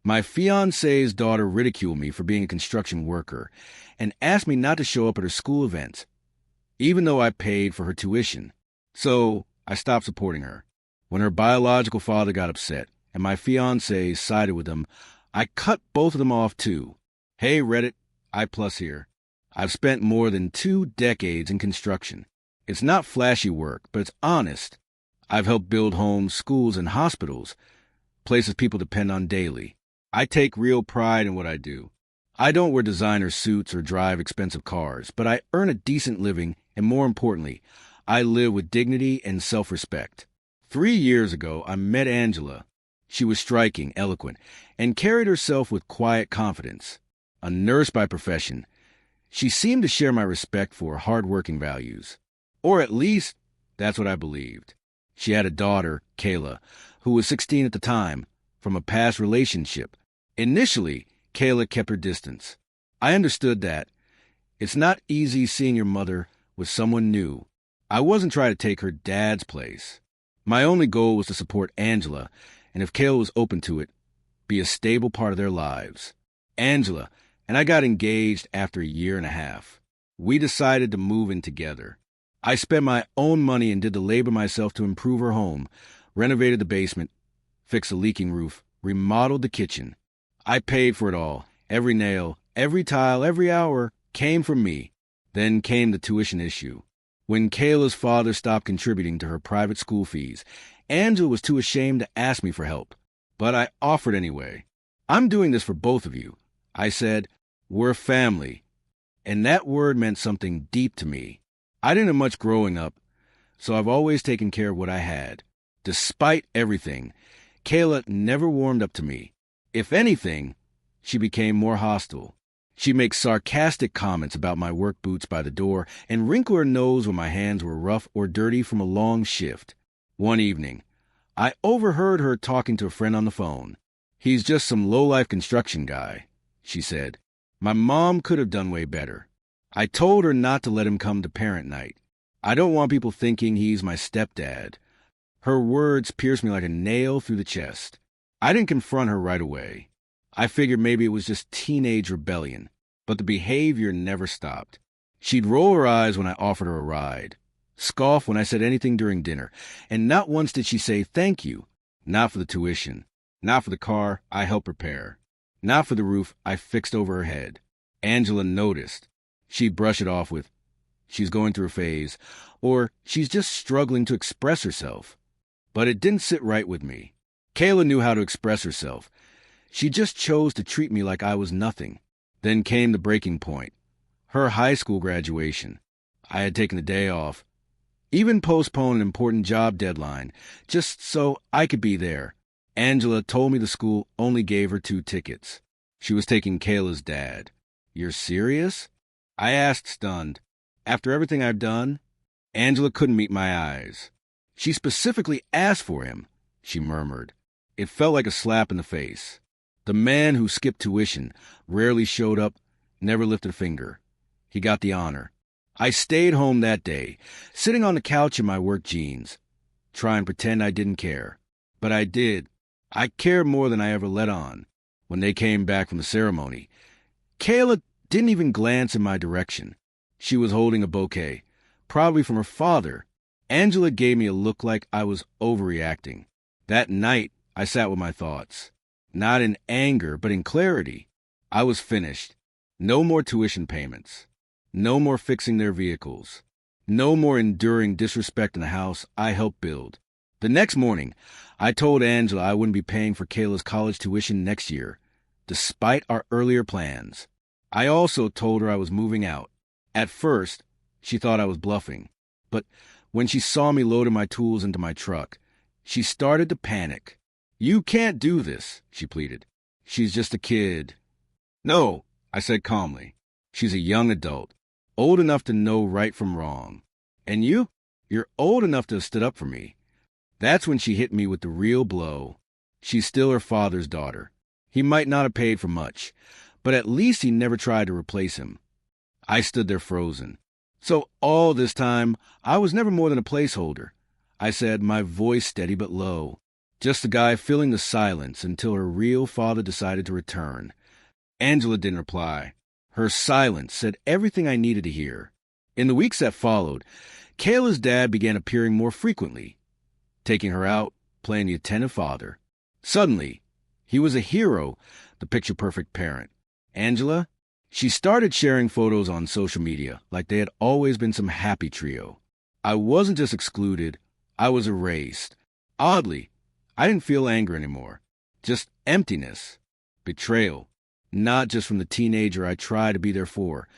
My fiancé's daughter ridiculed me for being a construction worker and asked me not to show up at her school events, even though I paid for her tuition. So I stopped supporting her. When her biological father got upset and my fiancé sided with them, I cut both of them off too. Hey Reddit, I+ here. I've spent more than 2 decades in construction. It's not flashy work, but it's honest. I've helped build homes, schools, and hospitals, places people depend on daily. I take real pride in what I do. I don't wear designer suits or drive expensive cars, but I earn a decent living, and more importantly, I live with dignity and self-respect. 3 years ago, I met Angela. She was striking, eloquent, and carried herself with quiet confidence. A nurse by profession, she seemed to share my respect for hard-working values. Or at least, that's what I believed. She had a daughter, Kayla, who was 16 at the time, from a past relationship. Initially, Kayla kept her distance. I understood that. It's not easy seeing your mother with someone new. I wasn't trying to take her dad's place. My only goal was to support Angela, and if Kayla was open to it, be a stable part of their lives. Angela and I got engaged after a year and a half. We decided to move in together. I spent my own money and did the labor myself to improve her home, renovated the basement, fixed a leaking roof, remodeled the kitchen. I paid for it all. Every nail, every tile, every hour came from me. Then came the tuition issue. When Kayla's father stopped contributing to her private school fees, Angela was too ashamed to ask me for help. But I offered anyway. I'm doing this for both of you. I said, we're family. And that word meant something deep to me. I didn't have much growing up, so I've always taken care of what I had. Despite everything, Kayla never warmed up to me. If anything, she became more hostile. She'd make sarcastic comments about my work boots by the door and wrinkle her nose when my hands were rough or dirty from a long shift. One evening, I overheard her talking to a friend on the phone. He's just some low-life construction guy, she said. My mom could have done way better. I told her not to let him come to parent night. I don't want people thinking he's my stepdad. Her words pierced me like a nail through the chest. I didn't confront her right away. I figured maybe it was just teenage rebellion, but the behavior never stopped. She'd roll her eyes when I offered her a ride, scoff when I said anything during dinner, and not once did she say thank you. Not for the tuition, not for the car I helped repair, not for the roof I fixed over her head. Angela noticed. She'd brush it off with, she's going through a phase, or she's just struggling to express herself. But it didn't sit right with me. Kayla knew how to express herself. She just chose to treat me like I was nothing. Then came the breaking point. Her high school graduation. I had taken the day off, even postponed an important job deadline, just so I could be there. Angela told me the school only gave her 2 tickets. She was taking Kayla's dad. You're serious? I asked, stunned. After everything I've done? Angela couldn't meet my eyes. She specifically asked for him, she murmured. It felt like a slap in the face. The man who skipped tuition, rarely showed up, never lifted a finger. He got the honor. I stayed home that day, sitting on the couch in my work jeans, trying to pretend I didn't care. But I did. I cared more than I ever let on. When they came back from the ceremony, Kayla didn't even glance in my direction. She was holding a bouquet, probably from her father. Angela gave me a look like I was overreacting. That night, I sat with my thoughts. Not in anger, but in clarity. I was finished. No more tuition payments. No more fixing their vehicles. No more enduring disrespect in the house I helped build. The next morning, I told Angela I wouldn't be paying for Kayla's college tuition next year, despite our earlier plans. I also told her I was moving out. At first, she thought I was bluffing, but when she saw me loading my tools into my truck, she started to panic. You can't do this, she pleaded. She's just a kid. No, I said calmly. She's a young adult, old enough to know right from wrong. And you? You're old enough to have stood up for me. That's when she hit me with the real blow. She's still her father's daughter. He might not have paid for much, but at least he never tried to replace him. I stood there frozen. So all this time, I was never more than a placeholder. I said, my voice steady but low. Just the guy filling the silence until her real father decided to return. Angela didn't reply. Her silence said everything I needed to hear. In the weeks that followed, Kayla's dad began appearing more frequently, taking her out, playing the attentive father. Suddenly, he was a hero, the picture-perfect parent. Angela, she started sharing photos on social media like they had always been some happy trio. I wasn't just excluded, I was erased. Oddly, I didn't feel anger anymore, just emptiness, betrayal, not just from the teenager I tried to be there for,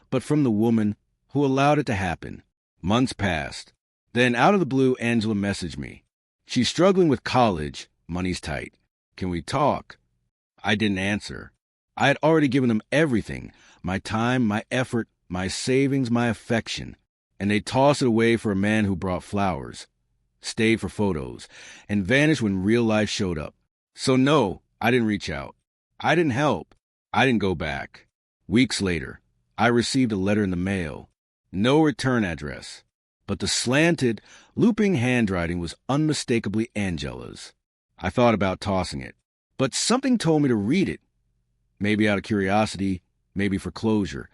but from the woman who allowed it to happen. Months passed. Then, out of the blue, Angela messaged me. She's struggling with college, money's tight. Can we talk? I didn't answer. I had already given them everything, my time, my effort, my savings, my affection, and they tossed it away for a man who brought flowers, stayed for photos, and vanished when real life showed up. So no, I didn't reach out. I didn't help. I didn't go back. Weeks later, I received a letter in the mail. No return address. But the slanted, looping handwriting was unmistakably Angela's. I thought about tossing it, but something told me to read it. Maybe out of curiosity, maybe for closure.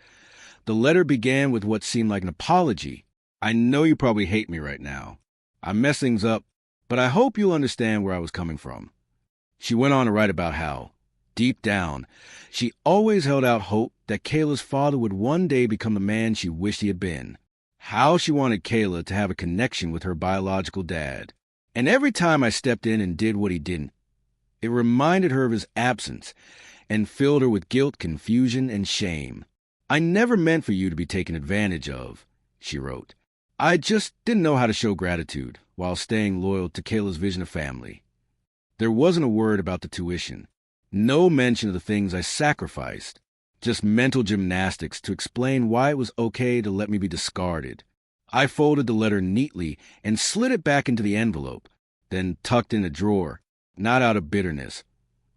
The letter began with what seemed like an apology. I know you probably hate me right now. I mess things up, but I hope you'll understand where I was coming from. She went on to write about how, deep down, she always held out hope that Kayla's father would one day become the man she wished he had been. How she wanted Kayla to have a connection with her biological dad. And every time I stepped in and did what he didn't, it reminded her of his absence and filled her with guilt, confusion, and shame. I never meant for you to be taken advantage of, she wrote. I just didn't know how to show gratitude while staying loyal to Kayla's vision of family. There wasn't a word about the tuition. No mention of the things I sacrificed. Just mental gymnastics to explain why it was okay to let me be discarded. I folded the letter neatly and slid it back into the envelope, then tucked in a drawer, not out of bitterness,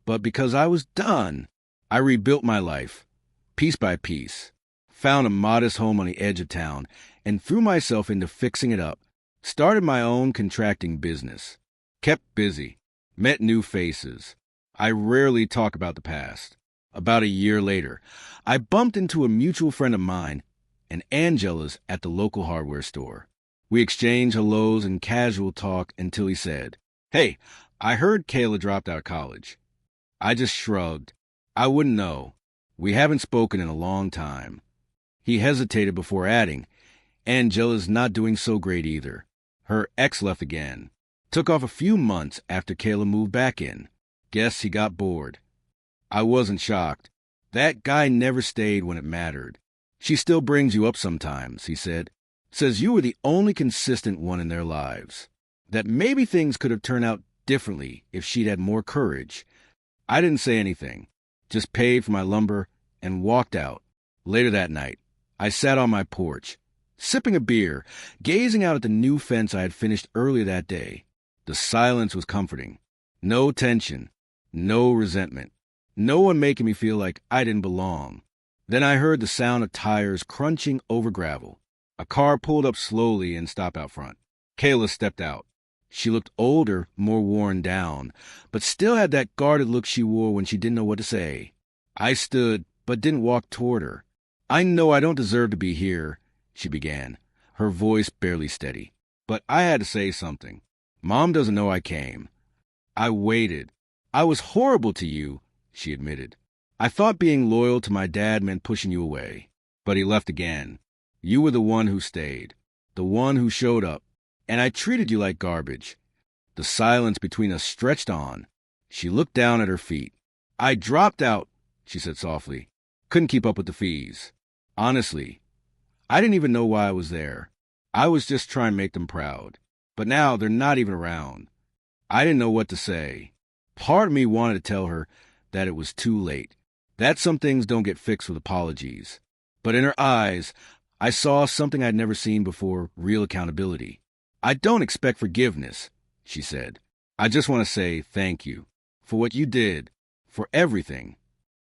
but because I was done. I rebuilt my life, piece by piece, found a modest home on the edge of town, and threw myself into fixing it up, started my own contracting business, kept busy, met new faces. I rarely talk about the past. About a year later, I bumped into a mutual friend of mine, and Angela's at the local hardware store. We exchanged hellos and casual talk until he said, "Hey, I heard Kayla dropped out of college." I just shrugged. I wouldn't know. We haven't spoken in a long time. He hesitated before adding, "Angela's not doing so great either. Her ex left again. Took off a few months after Kayla moved back in. Guess he got bored." I wasn't shocked. That guy never stayed when it mattered. "She still brings you up sometimes," he said. "Says you were the only consistent one in their lives. That maybe things could have turned out differently if she'd had more courage." I didn't say anything, just paid for my lumber and walked out. Later that night, I sat on my porch, sipping a beer, gazing out at the new fence I had finished earlier that day. The silence was comforting. No tension, no resentment. No one making me feel like I didn't belong. Then I heard the sound of tires crunching over gravel. A car pulled up slowly and stopped out front. Kayla stepped out. She looked older, more worn down, but still had that guarded look she wore when she didn't know what to say. I stood, but didn't walk toward her. "I know I don't deserve to be here," she began, her voice barely steady. "But I had to say something. Mom doesn't know I came." I waited. "I was horrible to you," she admitted. "I thought being loyal to my dad meant pushing you away. But he left again. You were the one who stayed, the one who showed up, and I treated you like garbage." The silence between us stretched on. She looked down at her feet. "I dropped out," she said softly. "Couldn't keep up with the fees. Honestly, I didn't even know why I was there. I was just trying to make them proud. But now they're not even around." I didn't know what to say. Part of me wanted to tell her that it was too late, that some things don't get fixed with apologies. But in her eyes, I saw something I'd never seen before, real accountability. "I don't expect forgiveness," she said. "I just want to say thank you for what you did, for everything."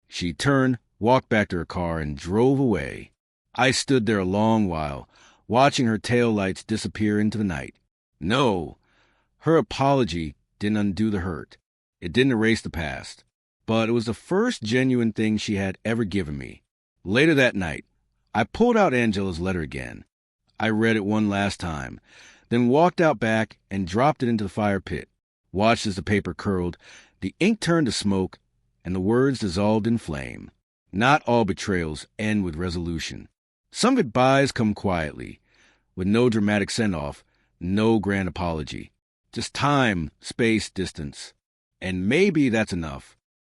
She turned, walked back to her car, and drove away. I stood there a long while, watching her taillights disappear into the night. No, her apology didn't undo the hurt. It didn't erase the past. But it was the first genuine thing she had ever given me. Later that night, I pulled out Angela's letter again. I read it one last time, then walked out back and dropped it into the fire pit. Watched as the paper curled, the ink turned to smoke, and the words dissolved in flame. Not all betrayals end with resolution. Some goodbyes come quietly, with no dramatic send-off, no grand apology. Just time, space, distance. And maybe that's enough.